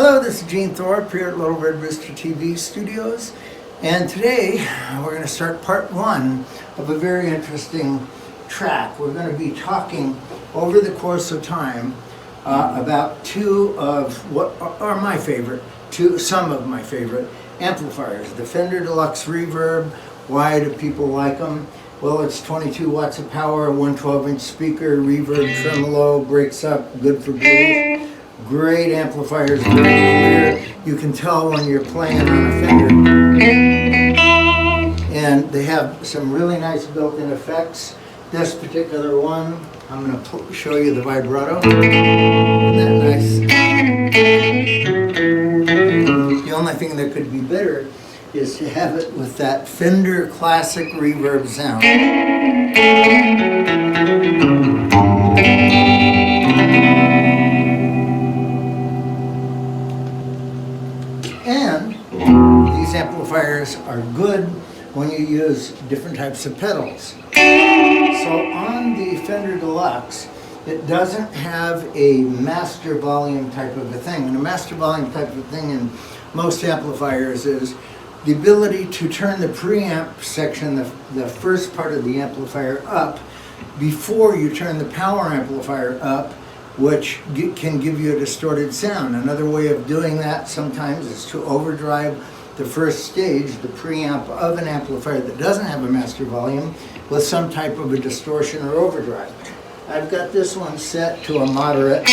Hello, this is Gene Thorpe here at Little Red Rooster TV Studios, and today we're going to start part one of a very interesting track. We're going to be talking over the course of time about two of what are my favorite, some of my favorite amplifiers. The Fender Deluxe Reverb. Why do people like them? Well, it's 22 watts of power, 112-inch speaker, reverb, tremolo, breaks up, good for blues. Great amplifiers, very clear. You can tell when you're playing on a Fender. And they have some really nice built-in effects. This particular one, I'm going to show you the vibrato. Isn't that nice? The only thing that could be better is to have it with that Fender classic reverb sound. And these amplifiers are good when you use different types of pedals. So on the Fender Deluxe, it doesn't have a master volume type of a thing. And a master volume type of thing in most amplifiers is the ability to turn the preamp section, the first part of the amplifier, up before you turn the power amplifier up, which can give you a distorted sound. Another way of doing that sometimes is to overdrive the first stage, the preamp of an amplifier that doesn't have a master volume, with some type of a distortion or overdrive. I've got this one set to a moderate.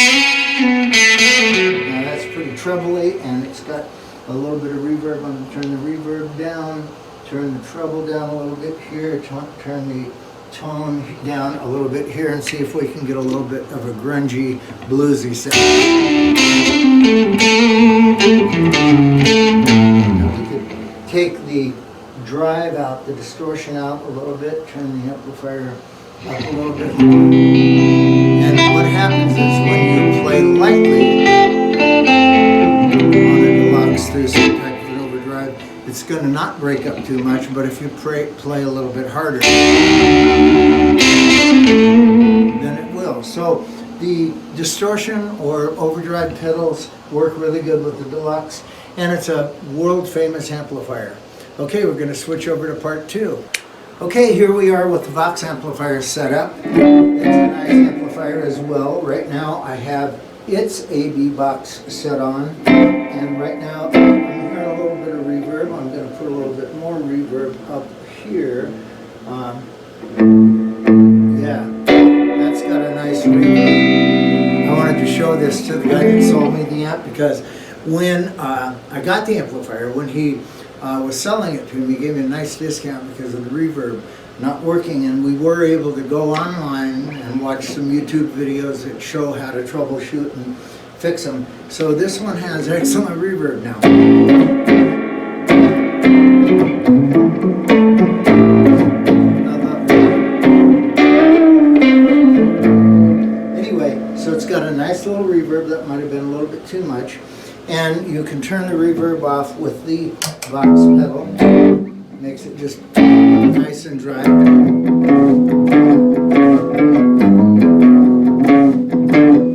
Now that's pretty trebly, and it's got a little bit of reverb. I'm going to turn the reverb down, turn the treble down a little bit here, turn the tone down a little bit here, and see if we can get a little bit of a grungy, bluesy sound. Now we could take the drive out, the distortion out a little bit, turn the amplifier up a little bit more. And what happens is when you play lightly on a Deluxe through some type of an overdrive, it's going to not break up too much, but if you play a little bit harder, then it will. So the distortion or overdrive pedals work really good with the Deluxe, and it's a world famous amplifier. Okay, we're going to switch over to part two. Okay, here we are with the Vox amplifier set up. It's a nice amplifier as well. Right now I have its AB box set on, and right now I'm hearing a little bit of reverb. I'm going to put a little bit more reverb up here. Yeah, that's got a nice reverb. I wanted to show this to the guy that sold me the amp, because when I got the amplifier, when he was selling it to me, he gave me a nice discount because of the reverb not working, and we were able to go online and watch some YouTube videos that show how to troubleshoot and fix them. So this one has excellent reverb now. Anyway, so it's got a nice little reverb. That might have been a little bit too much. And you can turn the reverb off with the Vox pedal. Makes it just nice and dry. I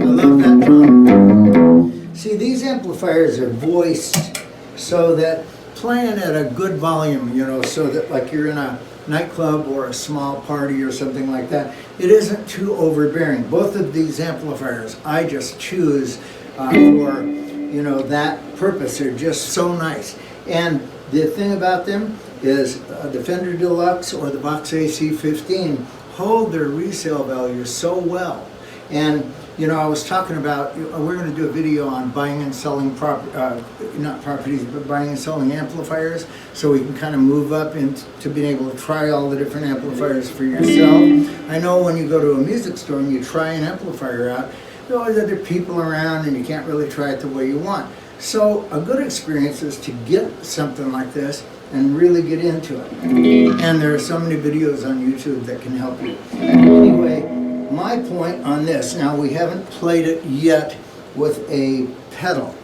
love that tone. See, these amplifiers are voiced so that playing at a good volume, you know, so that like you're in a nightclub or a small party or something like that, it isn't too overbearing. Both of these amplifiers I just choose for, you know, that purpose. They're just so nice. And the thing about them is the Fender Deluxe or the Vox AC-15 hold their resale value so well. And you know, I was talking about, we're going to do a video on buying and selling not properties, but buying and selling amplifiers, so we can kind of move up into being able to try all the different amplifiers for yourself. I know when you go to a music store and you try an amplifier out, there are always other people around and you can't really try it the way you want. So a good experience is to get something like this and really get into it. And there are so many videos on YouTube that can help you. Anyway, my point on this, now we haven't played it yet with a pedal.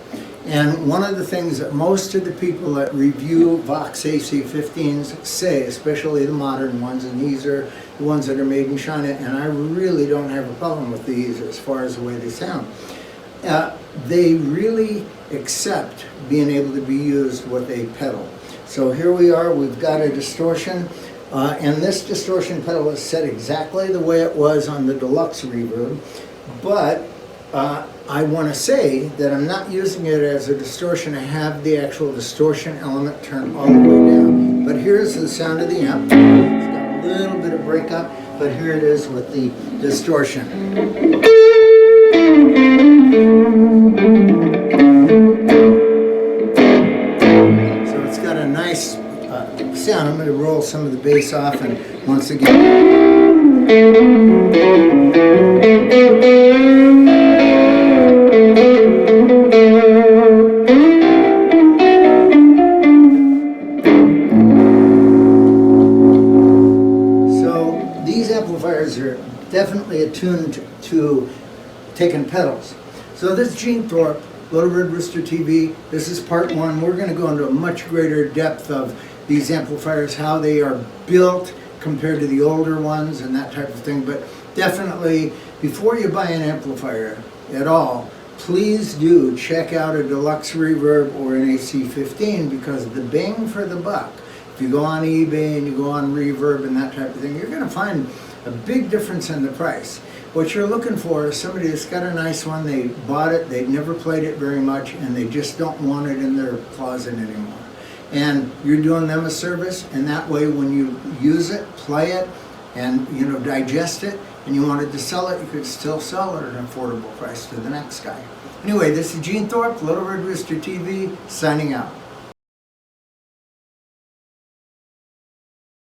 And one of the things that most of the people that review Vox AC-15s say, especially the modern ones, and these are the ones that are made in China, and I really don't have a problem with these as far as the way they sound. They really except being able to be used with a pedal. So here we are, we've got a distortion, and this distortion pedal is set exactly the way it was on the Deluxe Reverb, but I want to say that I'm not using it as a distortion. I have the actual distortion element turned all the way down. But here's the sound of the amp. It's got a little bit of breakup, but here it is with the distortion. So it's got a nice sound. I'm going to roll some of the bass off, and once again. Are definitely attuned to taking pedals. So this is Gene Thorpe, Little Red Rooster TV. This is part one. We're going to go into a much greater depth of these amplifiers, how they are built compared to the older ones and that type of thing. But definitely, before you buy an amplifier at all, please do check out a Deluxe Reverb or an AC-15, because the bang for the buck, if you go on eBay and you go on Reverb and that type of thing, you're going to find a big difference in the price. What you're looking for is somebody that's got a nice one, they bought it, they've never played it very much, and they just don't want it in their closet anymore. And you're doing them a service, and that way when you use it, play it, and digest it, and you wanted to sell it, you could still sell it at an affordable price to the next guy. Anyway, this is Gene Thorpe, Little Red Rooster TV, signing out.